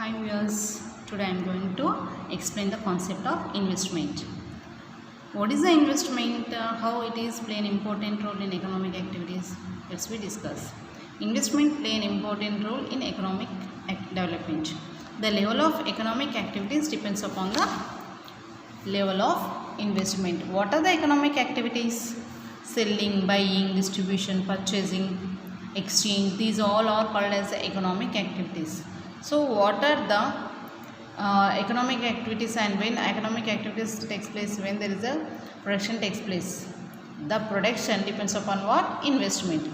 Hi viewers, today I am going to explain the concept of investment. What is the investment? How it is play an important role in economic activities? Let's we discuss. Investment play an important role in economic development. The level of economic activities depends upon the level of investment. What are the economic activities? Selling, buying, distribution, purchasing, exchange. These all are called as economic activities. So what are the economic activities, and when economic activities takes place? When there is a production takes place. The production depends upon what? Investment.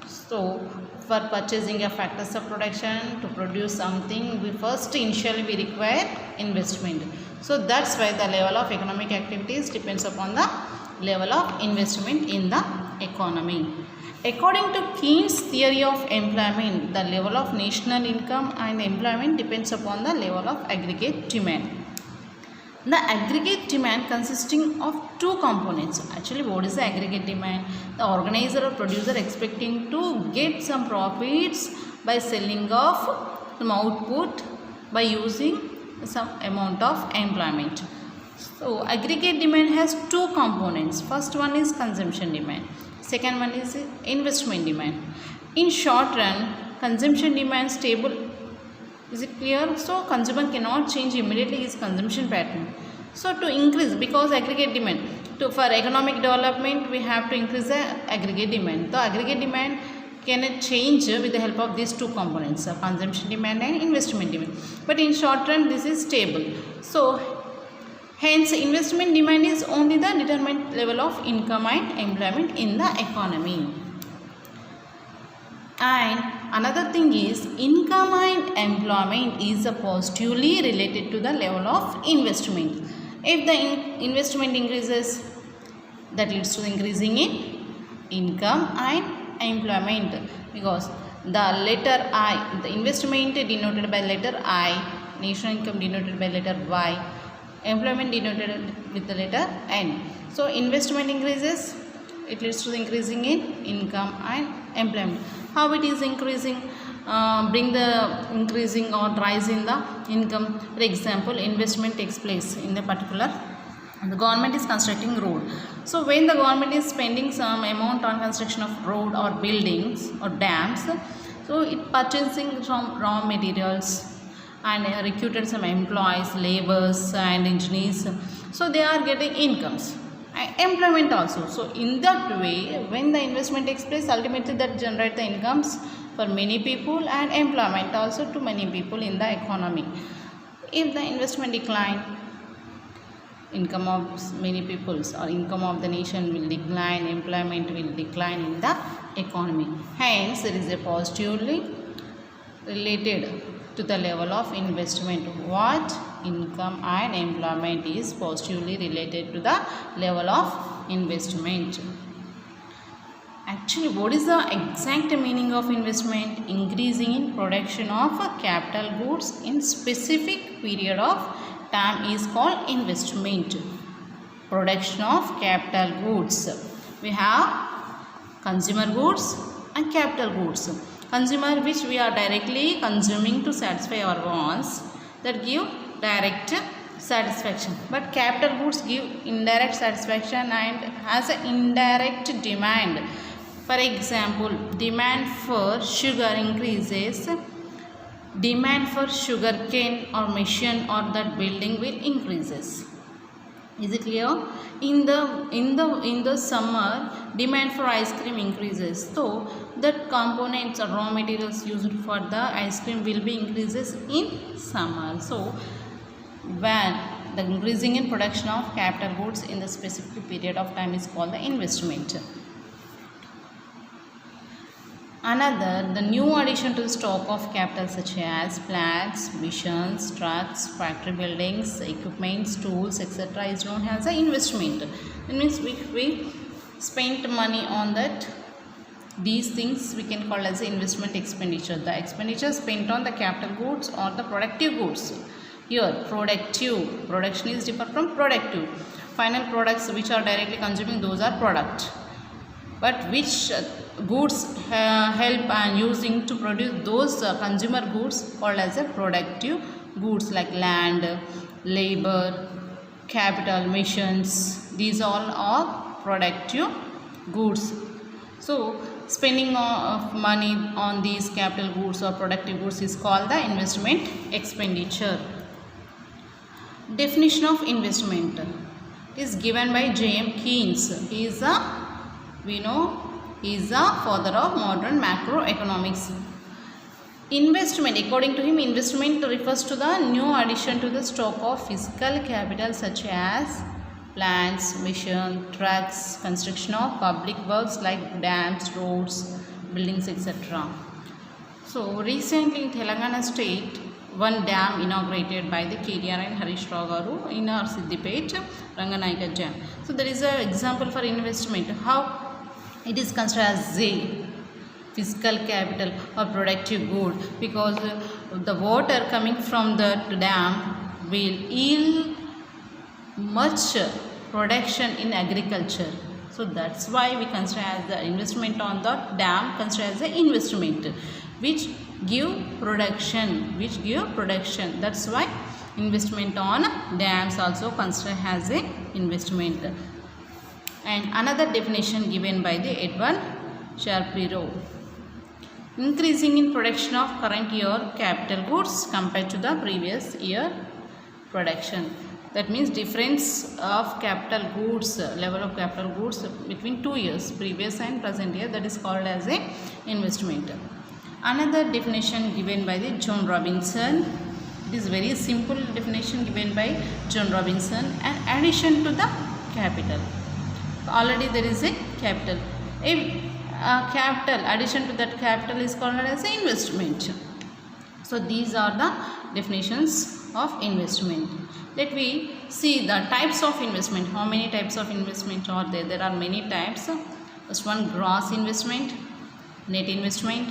So for purchasing a factors of production, to produce something, we first initially we require investment. So that's why the level of economic activities depends upon the level of investment in the economy. According to Keynes' theory of employment, the level of national income and employment depends upon the level of aggregate demand. The aggregate demand consisting of two components. Actually, what is the aggregate demand? The organizer or producer expecting to get some profits by selling off some output by using some amount of employment. So, aggregate demand has two components. First one is consumption demand. Second one is investment demand. In short run, consumption demand stable. Is it clear? So consumer cannot change immediately his consumption pattern. So to increase, because aggregate demand, for economic development we have to increase the aggregate demand. The aggregate demand can change with the help of these two components, consumption demand and investment demand. But in short run this is stable. So hence, investment demand is only the determined level of income and employment in the economy. And another thing is, income and employment is positively related to the level of investment. If the investment increases, that leads to increasing in income and employment, because the letter I, the investment denoted by letter I, national income denoted by letter Y, employment denoted with the letter N. So investment increases, it leads to increasing in income and employment. How it is increasing? Bring the increasing or rise in the income. For example, investment takes place in a particular, the government is constructing road. So when the government is spending some amount on construction of road or buildings or dams, so it purchasing from raw materials and recruited some employees, laborers and engineers. So they are getting incomes and employment also. So in that way, when the investment takes place, ultimately that generate the incomes for many people and employment also to many people in the economy. If the investment decline, income of many peoples or income of the nation will decline, employment will decline in the economy. Hence, there is a positively related to the level of investment. What? Income and employment is positively related to the level of investment. Actually, what is the exact meaning of investment? Increasing in production of capital goods in specific period of time is called investment. Production of capital goods. We have consumer goods and capital goods. Consumer, which we are directly consuming to satisfy our wants, that give direct satisfaction. But capital goods give indirect satisfaction and has an indirect demand. For example, demand for sugar increases, demand for sugar cane or machine or that building will increases. Is it clear? In the summer, demand for ice cream increases. So that components or raw materials used for the ice cream will be increases in summer. So when the increasing in production of capital goods in the specific period of time is called the investment. Another, the new addition to the stock of capital such as plants, machines, trucks, factory buildings, equipments, tools, etc. is known as an investment. That means we spent money on that. These things we can call as investment expenditure. The expenditure spent on the capital goods or the productive goods. Here, productive, production is different from productive. Final products which are directly consuming, those are product. But which goods help and using to produce those consumer goods called as a productive goods like land, labor, capital, machines. These all are productive goods. So spending of money on these capital goods or productive goods is called the investment expenditure. Definition of investment is given by J.M. Keynes. He is a father of modern macroeconomics. Investment, according to him, investment refers to the new addition to the stock of physical capital such as plants, machines, trucks, construction of public works like dams, roads, buildings, etc. So recently in Telangana state, one dam inaugurated by the KDR and Harish Rao Garu in our Siddipet Ranganayaka Dam. So there is an example for investment. How it is considered as a physical capital or productive good, because the water coming from the dam will yield much production in agriculture. So that's why we consider as the investment on the dam, consider as the investment which give production. That's why investment on dams also considered as a investment. And another definition given by the Edward Shapiro: increasing in production of current year capital goods compared to the previous year production. That means difference of capital goods, level of capital goods between 2 years, previous and present year, that is called as a investment. Another definition given by the John Robinson. It is very simple definition given by John Robinson: an addition to the capital. Already there is a capital. A capital addition to that capital is called as an investment. So these are the definitions of investment. Let me see the types of investment. How many types of investment are there? There are many types. First one, gross investment, net investment,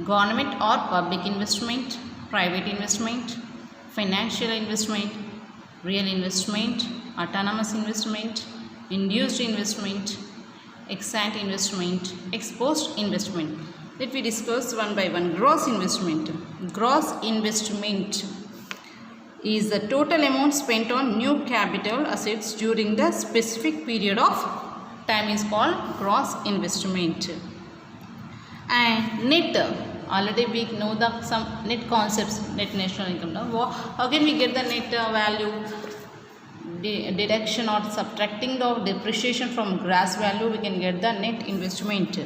government or public investment, private investment, financial investment, real investment, autonomous investment, induced investment, ex-ante investment, ex-post investment. Let me discuss one by one. Gross investment. Gross investment is the total amount spent on new capital assets during the specific period of time is called gross investment. And net, already we know the some net concepts, net national income. Now how can we get the net value? Deduction or subtracting the depreciation from gross value, we can get the net investment.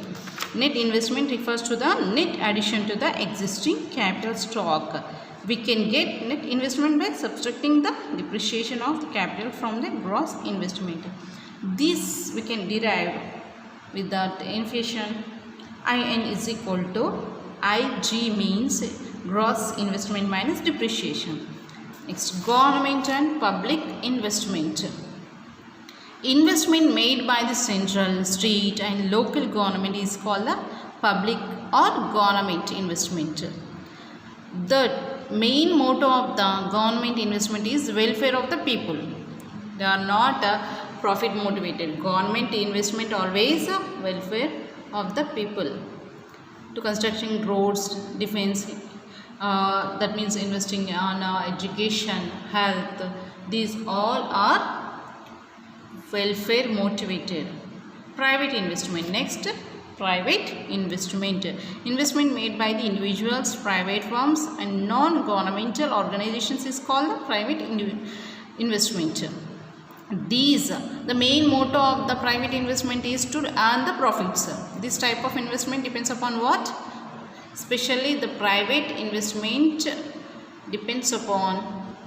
Net investment refers to the net addition to the existing capital stock. We can get net investment by subtracting the depreciation of the capital from the gross investment. This we can derive with that inflation. IN is equal to IG, means gross investment minus depreciation. Next, government and public investment. Investment made by the central, state and local government is called the public or government investment. The main motto of the government investment is welfare of the people. They are not profit motivated. Government investment always welfare of the people. To constructing roads, defense, that means investing on education, health. These all are welfare motivated. Private investment. Next, private investment. Investment made by the individuals, private firms and non-governmental organizations is called the private investment. The main motto of the private investment is to earn the profits. This type of investment depends upon what? Especially the private investment depends upon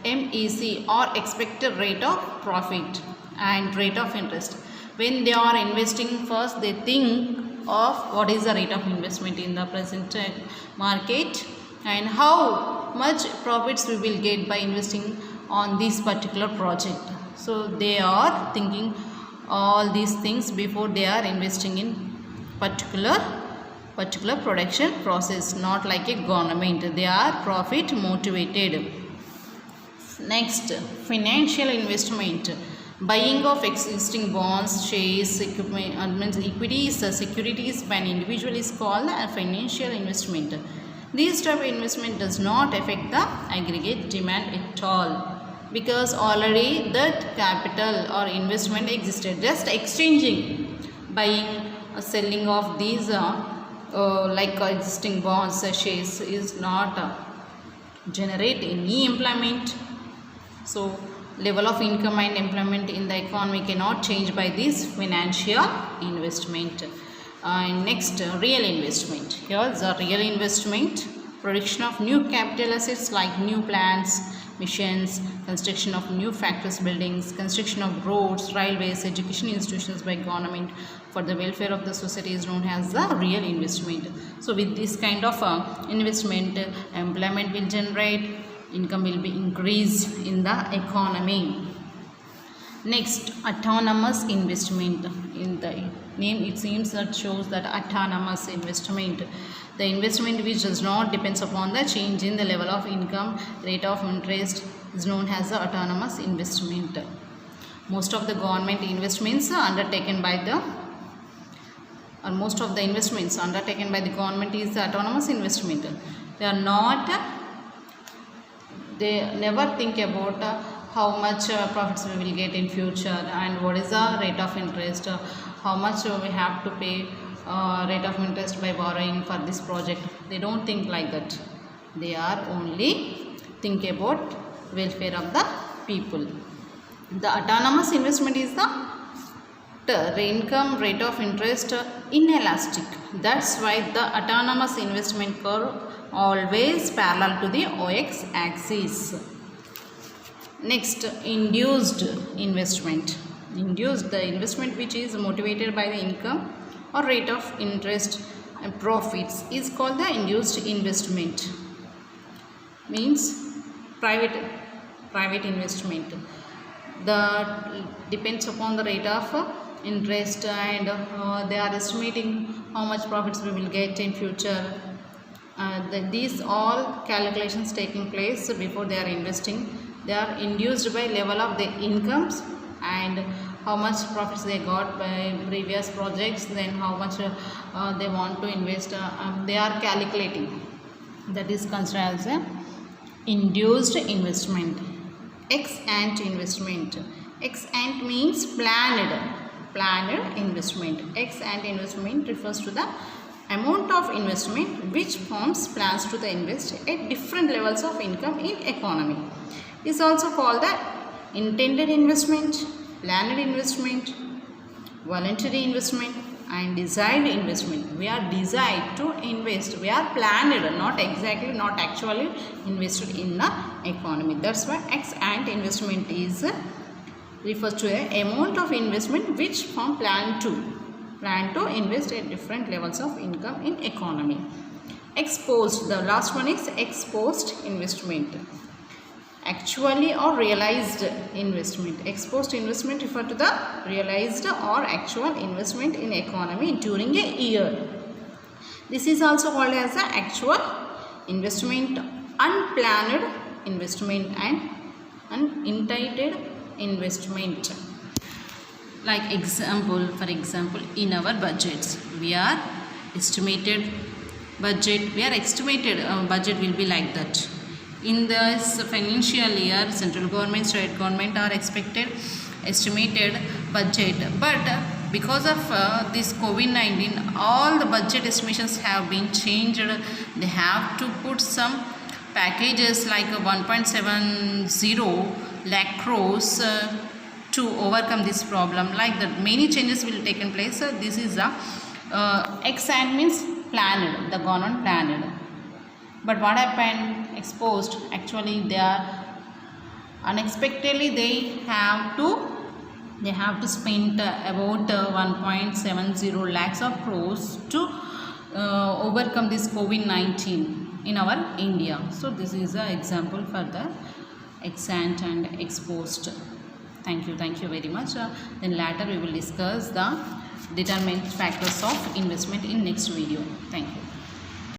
MEC or expected rate of profit and rate of interest. When they are investing, first they think of what is the rate of investment in the present market and how much profits we will get by investing on this particular project. So they are thinking all these things before they are investing in particular production process, not like a government. They are profit motivated. Next, financial investment. Buying of existing bonds, shares, equities, securities by an individual is called a financial investment. This type of investment does not affect the aggregate demand at all, because already that capital or investment existed. Just exchanging, buying or selling of these like existing bonds, shares is not generate any employment. So level of income and employment in the economy cannot change by this financial investment. And next, real investment. Here is a real investment: production of new capital assets like new plants, machines, construction of new factories, buildings, construction of roads, railways, education institutions by government for the welfare of the society is known as the real investment. So with this kind of investment, employment will generate, income will be increased in the economy. Next, autonomous investment. In the name it seems that shows that autonomous investment, the investment which does not depends upon the change in the level of income, rate of interest, is known as the autonomous investment. Most of the government investments are undertaken by the government is the autonomous investment. They never think about how much profits we will get in future and what is the rate of interest, how much we have to pay rate of interest by borrowing for this project. They don't think like that. They are only think about welfare of the people. The autonomous investment is the income rate of interest inelastic. That's why the autonomous investment curve always parallel to the OX axis. Next, induced investment. Induced, the investment which is motivated by the income or rate of interest and profits, is called the induced investment. Means private investment. The depends upon the rate of interest and they are estimating how much profits we will get in future. These all calculations taking place before they are investing. They are induced by level of the incomes and how much profits they got by previous projects, then how much they want to invest. They are calculating. That is considered as a induced investment. Ex ante investment. Ex ante means planned investment. Ex ante investment refers to the amount of investment which forms plans to the invest at different levels of income in economy. Is also called the intended investment, planned investment, voluntary investment and desired investment. We are desired to invest. We are planned, not actually invested in the economy. That's why ex ante investment is refers to a amount of investment which form plan to invest at different levels of income in economy. Ex post, the last one is ex post investment. Actually or realized investment. Ex post investment refer to the realized or actual investment in economy during a year. This is also called as the actual investment, unplanned investment and unintended investment. Like for example in our budgets, we are estimated budget will be like that. In this financial year, central government, state government are estimated budget, but because of this COVID-19, all the budget estimations have been changed. They have to put some packages like 1.70 lakh crores to overcome this problem. Like that, many changes will take place. This is the ex ante means planned, the government planned. But what happened? Exposed. Actually, they are unexpectedly they have to spend about 1.70 lakhs of crores to overcome this COVID-19 in our India. So this is an example for the ex ante and ex post. Thank you very much. Then later we will discuss the determinant factors of investment in next video. Thank you.